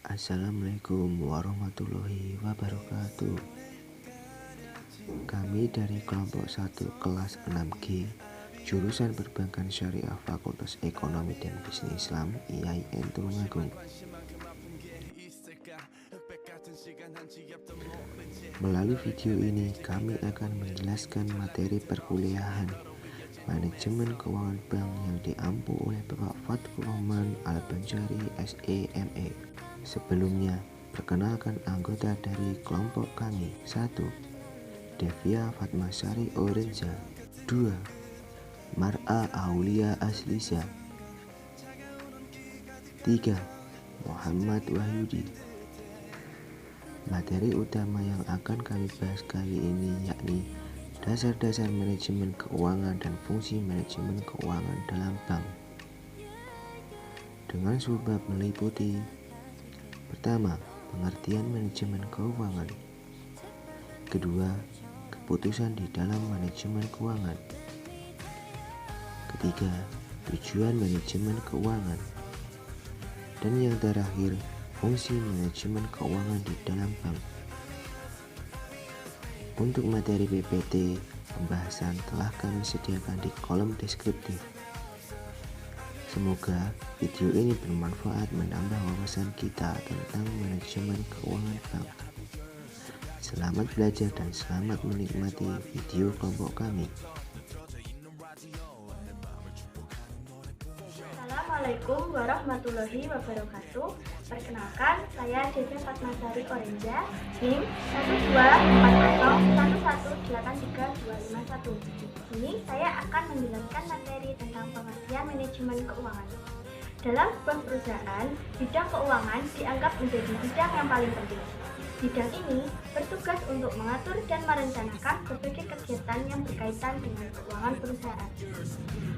Assalamualaikum warahmatullahi wabarakatuh. Kami dari kelompok 1 kelas 6G jurusan Perbankan Syariah Fakultas Ekonomi dan Bisnis Islam IAIN Tulungagung. Melalui video ini kami akan menjelaskan materi perkuliahan Manajemen Keuangan Bank yang diampu oleh Bapak Fathur Rahman Al-Banjari SEME. Sebelumnya, perkenalkan anggota dari kelompok kami. 1. Devia Fatmasari Orenza. 2. Mar'a Aulia Aslisa. 3. Muhammad Wahyudi. Materi utama yang akan kami bahas kali ini yakni dasar-dasar manajemen keuangan dan fungsi manajemen keuangan dalam bank. Dengan subbab meliputi: pertama, pengertian manajemen keuangan. Kedua, keputusan di dalam manajemen keuangan. Ketiga, tujuan manajemen keuangan. Dan yang terakhir, fungsi manajemen keuangan di dalam bank. Untuk materi PPT, pembahasan telah kami sediakan di kolom deskriptif. Semoga video ini bermanfaat menambah wawasan kita tentang manajemen keuangan bank. Selamat belajar dan selamat menikmati video kelompok kami. Assalamualaikum warahmatullahi wabarakatuh. Perkenalkan, saya Devia Fatmasari Orenza, NIM 12401183251. Di sini saya akan menjelaskan materi tentang pengertian manajemen keuangan. Dalam sebuah perusahaan, bidang keuangan dianggap menjadi bidang yang paling penting. Bidang ini bertugas untuk mengatur dan merencanakan berbagai kegiatan yang berkaitan dengan keuangan perusahaan.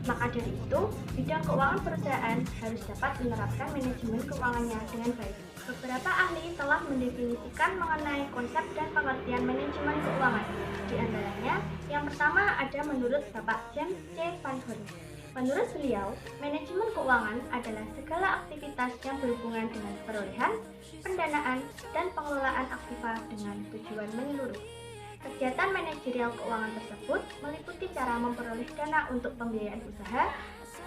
Maka dari itu, bidang keuangan perusahaan harus dapat menerapkan manajemen keuangannya dengan baik. Beberapa ahli telah mendefinisikan mengenai konsep dan pengertian manajemen keuangan. Di antaranya, yang pertama ada menurut Bapak James C. Van Horn. Menurut beliau, manajemen keuangan adalah segala aktivitas yang berhubungan dengan perolehan, pendanaan, dan pengelolaan aktiva dengan tujuan menyeluruh. Kegiatan manajerial keuangan tersebut meliputi cara memperoleh dana untuk pembiayaan usaha,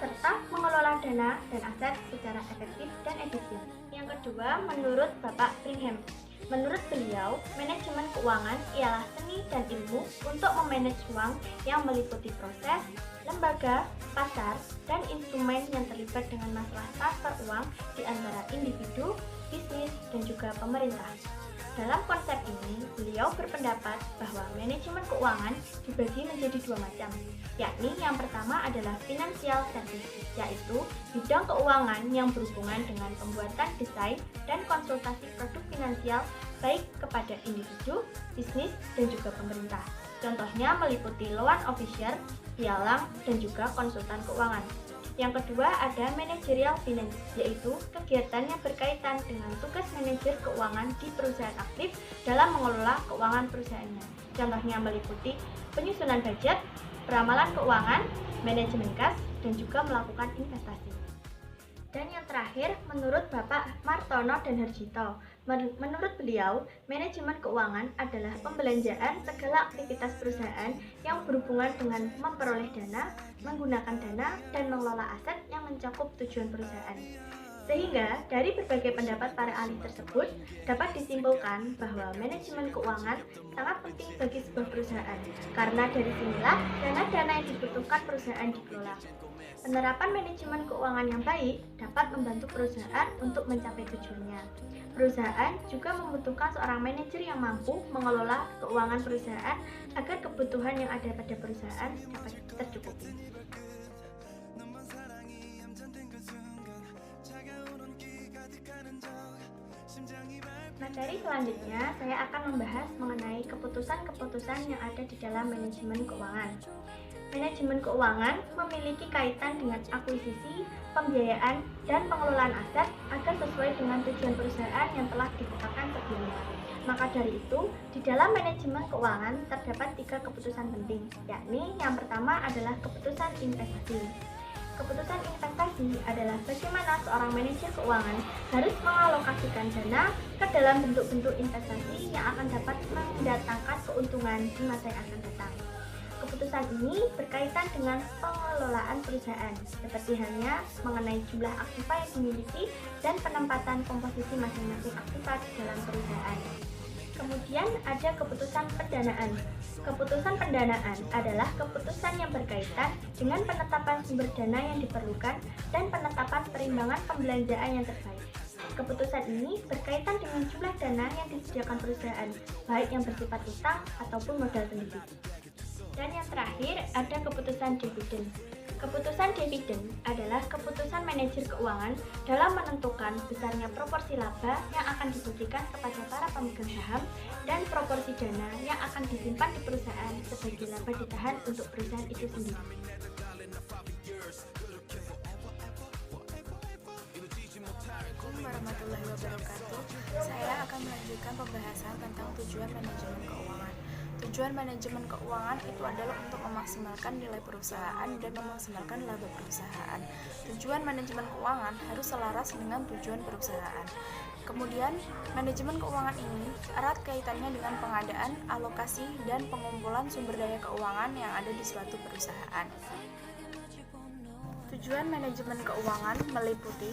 serta mengelola dana dan aset secara efektif dan efisien. Yang kedua, menurut Bapak Brigham. Menurut beliau, manajemen keuangan ialah seni dan ilmu untuk memanage uang yang meliputi proses, lembaga, pasar, dan instrumen yang terlibat dengan masalah transfer uang di antara individu, bisnis, dan juga pemerintah. Dalam konsep ini, beliau berpendapat bahwa manajemen keuangan dibagi menjadi dua macam, yakni yang pertama adalah financial service, yaitu bidang keuangan yang berhubungan dengan pembuatan desain dan konsultasi produk finansial baik kepada individu, bisnis, dan juga pemerintah. Contohnya meliputi loan officer, pialang, dan juga konsultan keuangan. Yang kedua ada managerial finance, yaitu kegiatan yang berkaitan dengan tugas manajer keuangan di perusahaan aktif dalam mengelola keuangan perusahaannya. Contohnya meliputi penyusunan budget, peramalan keuangan, manajemen kas, dan juga melakukan investasi. Dan yang terakhir, menurut Bapak Martono dan Harjito, menurut beliau, manajemen keuangan adalah pembelanjaan segala aktivitas perusahaan yang berhubungan dengan memperoleh dana, menggunakan dana, dan mengelola aset yang mencakup tujuan perusahaan. Sehingga, dari berbagai pendapat para ahli tersebut, dapat disimpulkan bahwa manajemen keuangan sangat penting bagi sebuah perusahaan, karena dari sinilah dana-dana yang dibutuhkan perusahaan dikelola. Penerapan manajemen keuangan yang baik dapat membantu perusahaan untuk mencapai tujuannya. Perusahaan juga membutuhkan seorang manajer yang mampu mengelola keuangan perusahaan agar kebutuhan yang ada pada perusahaan dapat tercukupi. Materi selanjutnya, saya akan membahas mengenai keputusan-keputusan yang ada di dalam manajemen keuangan. Manajemen keuangan memiliki kaitan dengan akuisisi, pembiayaan, dan pengelolaan aset agar sesuai dengan tujuan perusahaan yang telah ditetapkan sebelumnya. Maka dari itu, di dalam manajemen keuangan terdapat 3 keputusan penting, yakni yang pertama adalah keputusan investasi. Keputusan investasi adalah bagaimana seorang manajer keuangan harus mengalokasikan mengalokasikan dana ke dalam bentuk-bentuk investasi yang akan dapat mendatangkan keuntungan di masa yang akan datang. Keputusan ini berkaitan dengan pengelolaan perusahaan, seperti halnya mengenai jumlah aktiva yang dimiliki dan penempatan komposisi masing-masing aktiva di dalam perusahaan. Kemudian ada keputusan pendanaan. Keputusan pendanaan adalah keputusan yang berkaitan dengan penetapan sumber dana yang diperlukan dan penetapan perimbangan pembelanjaan yang terbaik. Keputusan ini berkaitan dengan jumlah dana yang disediakan perusahaan, baik yang bersifat utang ataupun modal sendiri. Dan yang terakhir ada keputusan dividen. Keputusan dividen adalah keputusan manajer keuangan dalam menentukan besarnya proporsi laba yang akan diberikan kepada para pemegang saham dan proporsi dana yang akan disimpan di perusahaan sebagai laba ditahan untuk perusahaan itu sendiri. Assalamualaikum warahmatullahi wabarakatuh. Saya akan melanjutkan pembahasan tentang tujuan manajemen keuangan. Tujuan manajemen keuangan itu adalah untuk memaksimalkan nilai perusahaan dan memaksimalkan laba perusahaan. Tujuan manajemen keuangan harus selaras dengan tujuan perusahaan. Kemudian, manajemen keuangan ini erat kaitannya dengan pengadaan, alokasi, dan pengumpulan sumber daya keuangan yang ada di suatu perusahaan. Tujuan manajemen keuangan meliputi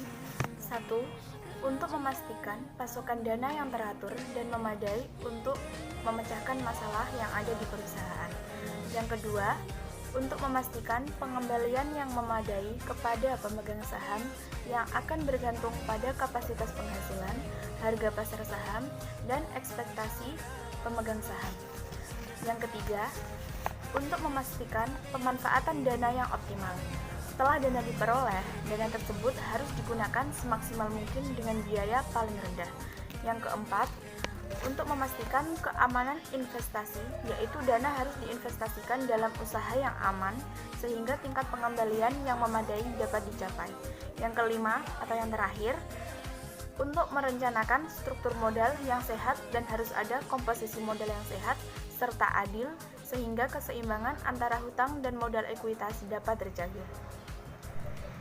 1. Untuk memastikan pasokan dana yang teratur dan memadai untuk memecahkan masalah yang ada di perusahaan. Yang kedua, untuk memastikan pengembalian yang memadai kepada pemegang saham yang akan bergantung pada kapasitas penghasilan, harga pasar saham, dan ekspektasi pemegang saham. Yang ketiga, untuk memastikan pemanfaatan dana yang optimal. Setelah dana diperoleh, dana tersebut harus digunakan semaksimal mungkin dengan biaya paling rendah. Yang keempat, untuk memastikan keamanan investasi, yaitu dana harus diinvestasikan dalam usaha yang aman, sehingga tingkat pengembalian yang memadai dapat dicapai. Yang kelima, atau yang terakhir, untuk merencanakan struktur modal yang sehat dan harus ada komposisi modal yang sehat, serta adil, sehingga keseimbangan antara hutang dan modal ekuitas dapat terjaga.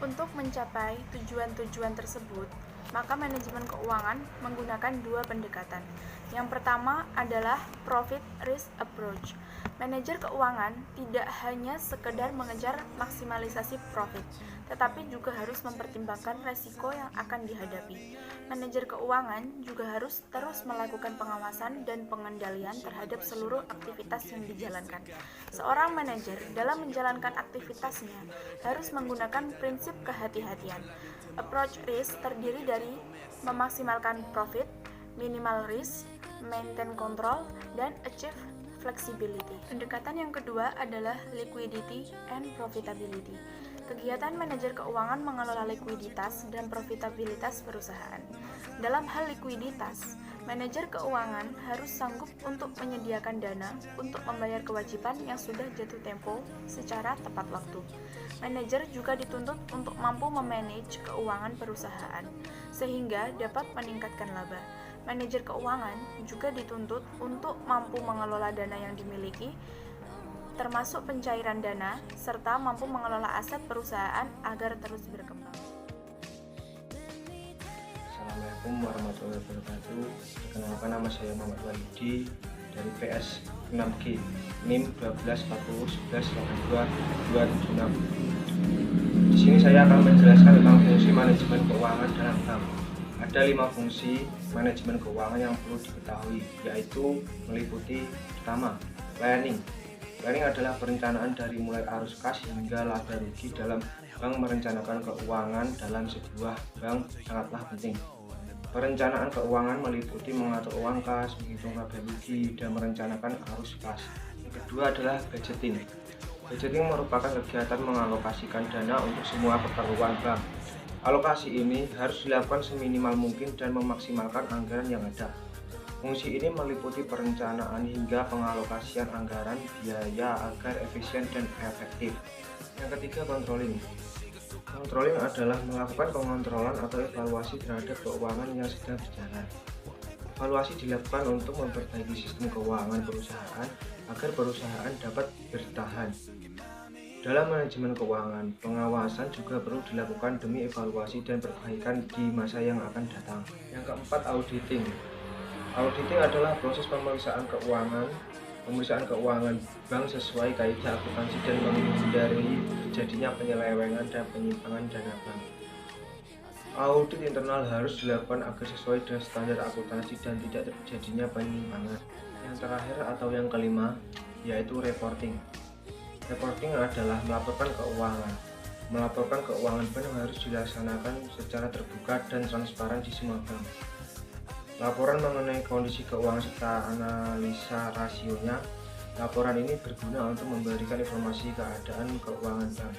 Untuk mencapai tujuan-tujuan tersebut, maka manajemen keuangan menggunakan dua pendekatan. Yang pertama adalah profit risk approach. Manajer keuangan tidak hanya sekedar mengejar maksimalisasi profit, tetapi juga harus mempertimbangkan resiko yang akan dihadapi. Manajer keuangan juga harus terus melakukan pengawasan dan pengendalian terhadap seluruh aktivitas yang dijalankan. Seorang manajer dalam menjalankan aktivitasnya harus menggunakan prinsip kehati-hatian. Approach risk terdiri dari memaksimalkan profit, minimal risk, maintain control, dan achieve flexibility. Pendekatan yang kedua adalah liquidity and profitability. Kegiatan manajer keuangan mengelola likuiditas dan profitabilitas perusahaan. Dalam hal likuiditas, manajer keuangan harus sanggup untuk menyediakan dana untuk membayar kewajiban yang sudah jatuh tempo secara tepat waktu. Manajer juga dituntut untuk mampu memanage keuangan perusahaan, sehingga dapat meningkatkan laba. Manajer keuangan juga dituntut untuk mampu mengelola dana yang dimiliki, termasuk pencairan dana, serta mampu mengelola aset perusahaan agar terus berkembang. Assalamualaikum warahmatullahi wabarakatuh. Perkenalkan, nama saya Muhammad Walidi dari PS 6G, NIM 1240118276. Di sini saya akan menjelaskan tentang fungsi manajemen keuangan dalam bank. Ada 5 fungsi manajemen keuangan yang perlu diketahui, yaitu meliputi pertama, planning. Planning adalah perencanaan dari mulai arus kas hingga laba rugi dalam bank. Merencanakan keuangan dalam sebuah bank sangatlah penting. Perencanaan keuangan meliputi mengatur uang kas, menghitung laba rugi, dan merencanakan arus kas. Yang kedua adalah budgeting. Budgeting merupakan kegiatan mengalokasikan dana untuk semua keperluan bank. Alokasi ini harus dilakukan seminimal mungkin dan memaksimalkan anggaran yang ada. Fungsi ini meliputi perencanaan hingga pengalokasian anggaran biaya agar efisien dan efektif. Yang ketiga, controlling. Controlling adalah melakukan pengontrolan atau evaluasi terhadap keuangan yang sedang berjalan. Evaluasi dilakukan untuk memperbaiki sistem keuangan perusahaan agar perusahaan dapat bertahan. Dalam manajemen keuangan, pengawasan juga perlu dilakukan demi evaluasi dan perbaikan di masa yang akan datang. Yang keempat, auditing. Auditing adalah proses pemeriksaan keuangan bank sesuai kaidah akuntansi dan menghindari terjadinya penyelewengan dan penyimpangan dana bank. Audit internal harus dilakukan agar sesuai dengan standar akuntansi dan tidak terjadinya penyimpangan. Yang terakhir atau yang kelima yaitu reporting. Reporting adalah melaporkan keuangan. Melaporkan keuangan bank harus dilaksanakan secara terbuka dan transparan di semua bank. Laporan mengenai kondisi keuangan serta analisa rasionya. Laporan ini berguna untuk memberikan informasi keadaan keuangan bank.